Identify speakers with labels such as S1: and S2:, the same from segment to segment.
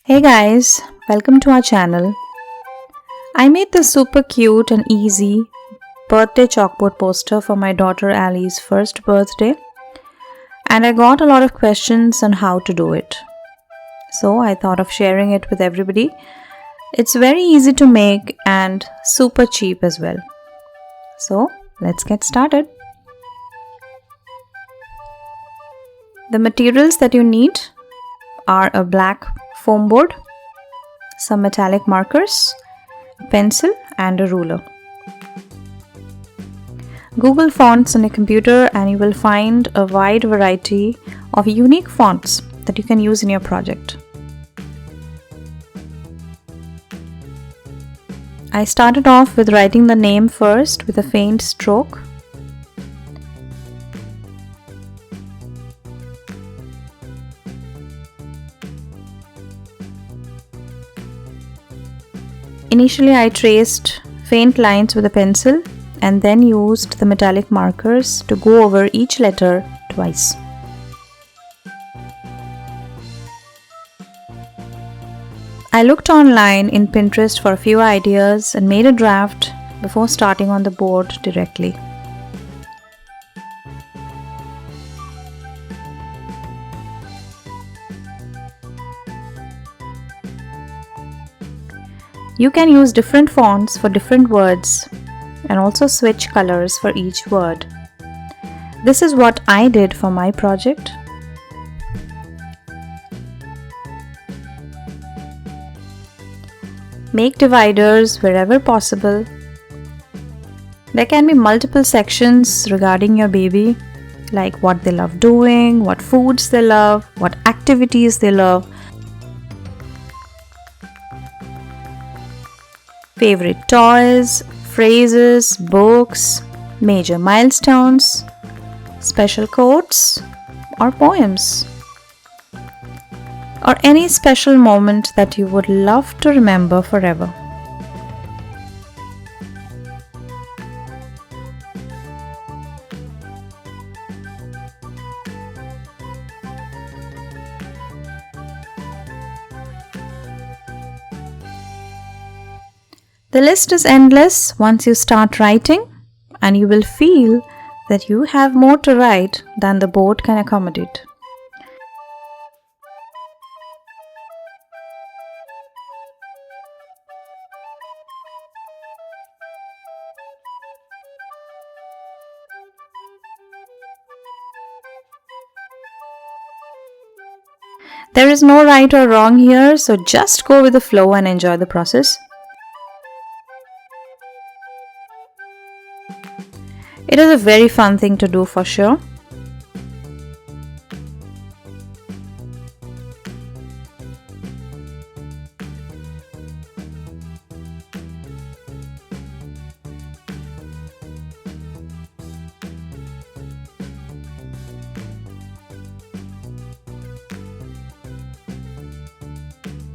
S1: Hey guys, welcome to our channel. I made this super cute and easy birthday chalkboard poster for my daughter Allie's first birthday, and I got a lot of questions on how to do it. So I thought of sharing it with everybody. It's very easy to make and super cheap as well. So let's get started. The materials that you need are a black foam board, some metallic markers, a pencil and a ruler. Google fonts on a computer and you will find a wide variety of unique fonts that you can use in your project. I started off with writing the name first with a faint stroke. Initially, I traced faint lines with a pencil and then used the metallic markers to go over each letter twice. I looked online in Pinterest for a few ideas and made a draft before starting on the board directly. You can use different fonts for different words and also switch colors for each word. This is what I did for my project. Make dividers wherever possible. There can be multiple sections regarding your baby, like what they love doing, what foods they love, what activities they love, favorite toys, phrases, books, major milestones, special quotes, or poems, or any special moment that you would love to remember forever. The list is endless once you start writing, and you will feel that you have more to write than the board can accommodate. There is no right or wrong here, so just go with the flow and enjoy the process. It is a very fun thing to do for sure.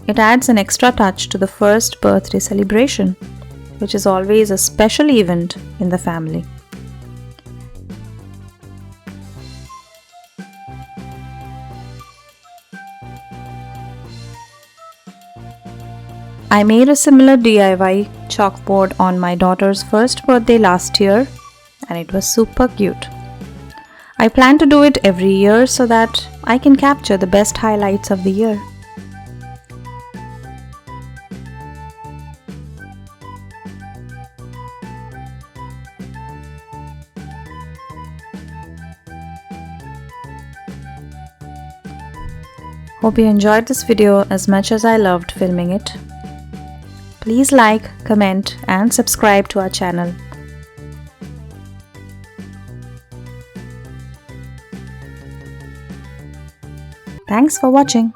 S1: It adds an extra touch to the first birthday celebration, which is always a special event in the family. I made a similar DIY chalkboard on my daughter's first birthday last year, and it was super cute. I plan to do it every year so that I can capture the best highlights of the year. Hope you enjoyed this video as much as I loved filming it. Please like, comment and subscribe to our channel. Thanks for watching.